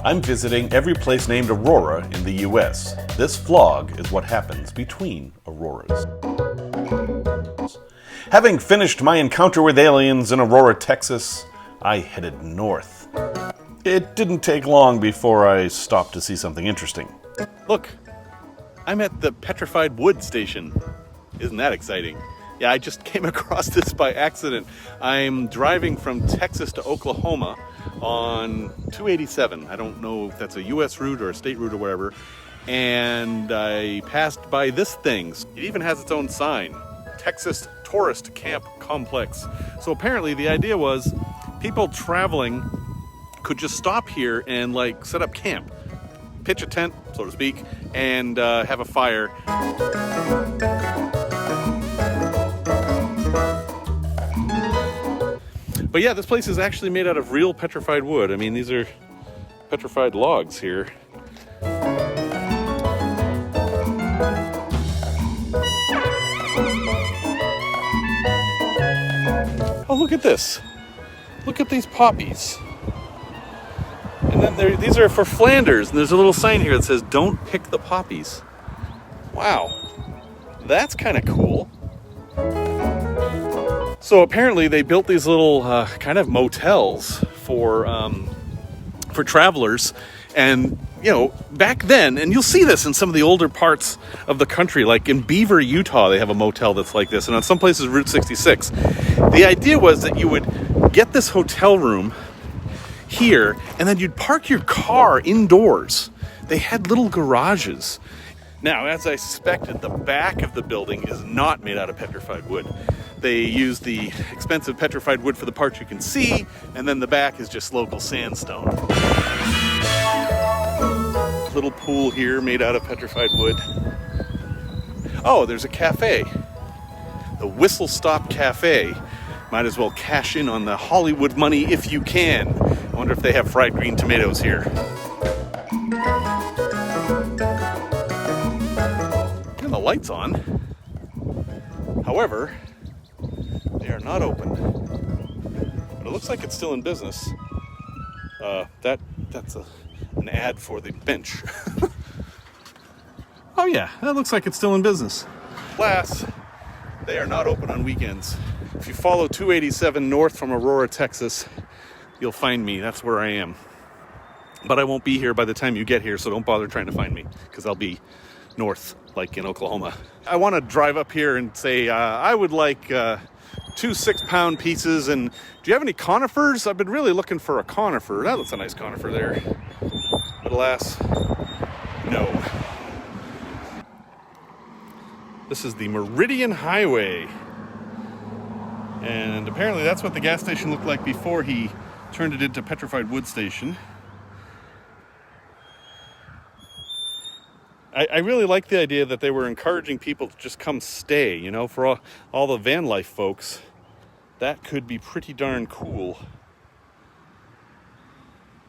I'm visiting every place named Aurora in the US. This vlog is what happens between Auroras. Having finished my encounter with aliens in Aurora, Texas, I headed north. It didn't take long before I stopped to see something interesting. Look, I'm at the Petrified Wood Station. Isn't that exciting? Yeah, I just came across this by accident. I'm driving from Texas to Oklahoma on 287. I don't know if that's a US route or a state route or whatever. And I passed by this thing. It even has its own sign, Texas Tourist Camp Complex. So apparently the idea was people traveling could just stop here and like set up camp, pitch a tent, so to speak, and have a fire. But yeah, this place is actually made out of real petrified wood. I mean, these are petrified logs here. Oh, look at this. Look at these poppies. And then these are for Flanders, and there's a little sign here that says, "Don't pick the poppies." Wow, that's kind of cool. So apparently they built these little kind of motels for travelers, and you know, back then, and you'll see this in some of the older parts of the country, like in Beaver, Utah, they have a motel that's like this, and on some places Route 66. The idea was that you would get this hotel room here, and then you'd park your car indoors. They had little garages. Now, as I suspected, the back of the building is not made out of petrified wood. They use the expensive petrified wood for the parts you can see, and then the back is just local sandstone. Little pool here made out of petrified wood. Oh, there's a cafe. The Whistle Stop Cafe. Might as well cash in on the Hollywood money if you can. I wonder if they have fried green tomatoes here. And the light's on. However, they are not open. But it looks like it's still in business. That's an ad for the bench. Oh yeah, that looks like it's still in business. Alas, they are not open on weekends. If you follow 287 north from Aurora, Texas, you'll find me. That's where I am. But I won't be here by the time you get here, so don't bother trying to find me, because I'll be north, like in Oklahoma. I want to drive up here and say, I would like 2 6-pound pieces, and do you have any conifers? I've been really looking for a conifer. That looks a nice conifer there. But alas, no. This is the Meridian Highway. And apparently that's what the gas station looked like before he turned it into Petrified Wood Station. I really like the idea that they were encouraging people to just come stay, you know, for all the van life folks. That could be pretty darn cool.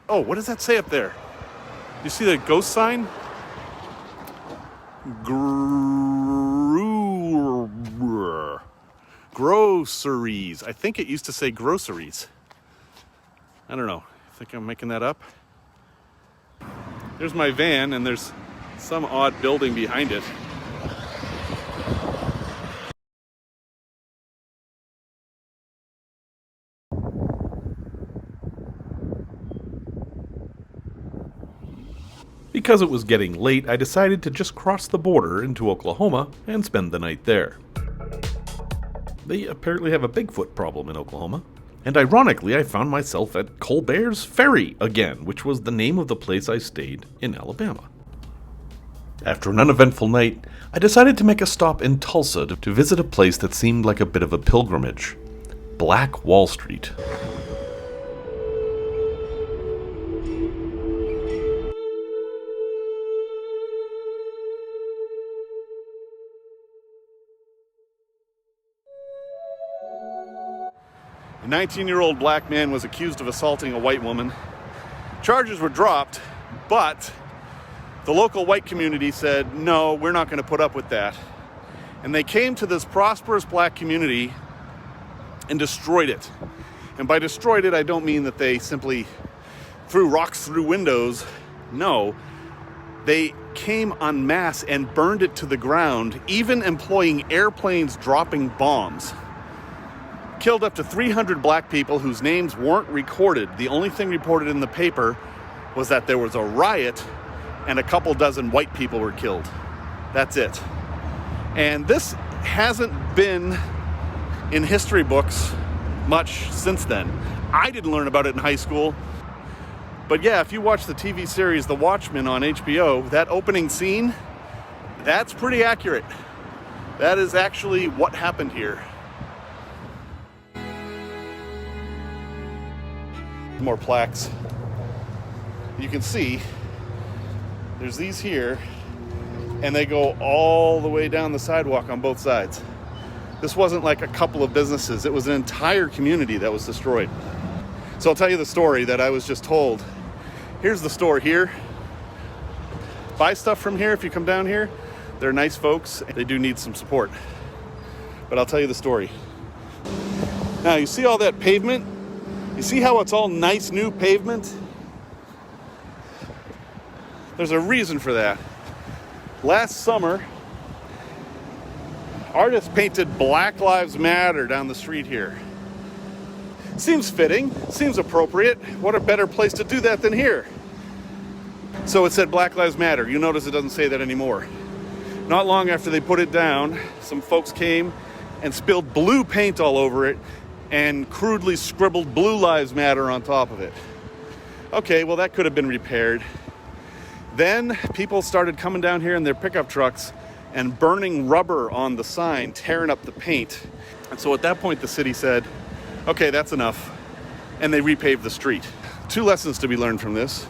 Oh, what does that say up there? You see the ghost sign? Groceries. I think it used to say groceries. I don't know. I think I'm making that up. There's my van, and there's some odd building behind it. Because it was getting late, I decided to just cross the border into Oklahoma and spend the night there. They apparently have a Bigfoot problem in Oklahoma. And ironically, I found myself at Colbert's Ferry again, which was the name of the place I stayed in Alabama. After an uneventful night, I decided to make a stop in Tulsa to visit a place that seemed like a bit of a pilgrimage. Black Wall Street. A 19-year-old black man was accused of assaulting a white woman. Charges were dropped, but the local white community said, no, we're not going to put up with that. And they came to this prosperous black community and destroyed it. And by destroyed it, I don't mean that they simply threw rocks through windows. No, they came en masse and burned it to the ground, even employing airplanes dropping bombs. Killed up to 300 black people whose names weren't recorded. The only thing reported in the paper was that there was a riot and a couple dozen white people were killed. That's it. And this hasn't been in history books much since then. I didn't learn about it in high school. But yeah, if you watch the TV series The Watchmen on HBO, that opening scene, that's pretty accurate. That is actually what happened here. More plaques. You can see there's these here, and they go all the way down the sidewalk on both sides. This wasn't like a couple of businesses. It was an entire community that was destroyed. So I'll tell you the story that I was just told. Here's the store here. Buy stuff from here if you come down here. They're nice folks. They do need some support. But I'll tell you the story. Now, you see all that pavement? You see how it's all nice new pavement? There's a reason for that. Last summer, artists painted Black Lives Matter down the street here. Seems fitting, seems appropriate. What a better place to do that than here? So it said Black Lives Matter. You notice it doesn't say that anymore. Not long after they put it down, some folks came and spilled blue paint all over it and crudely scribbled Blue Lives Matter on top of it. Okay, well, that could have been repaired. Then people started coming down here in their pickup trucks and burning rubber on the sign, tearing up the paint. And so at that point, the city said, okay, that's enough. And they repaved the street. Two lessons to be learned from this.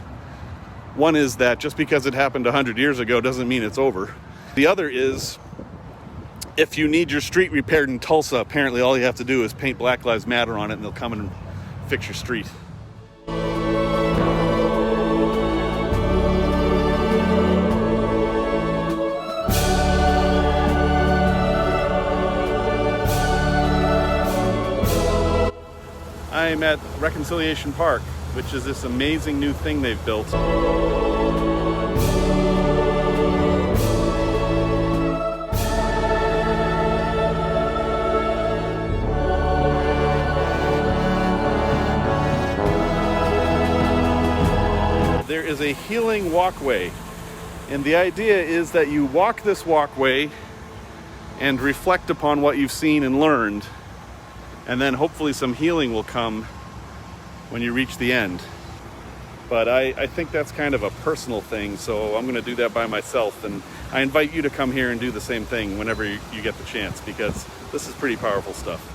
One is that just because it happened 100 years ago doesn't mean it's over. The other is, if you need your street repaired in Tulsa, apparently all you have to do is paint Black Lives Matter on it and they'll come and fix your street. I'm at Reconciliation Park, which is this amazing new thing they've built. There is a healing walkway, and the idea is that you walk this walkway and reflect upon what you've seen and learned, and then hopefully some healing will come when you reach the end. But I think that's kind of a personal thing, so I'm going to do that by myself, and I invite you to come here and do the same thing whenever you get the chance, because this is pretty powerful stuff.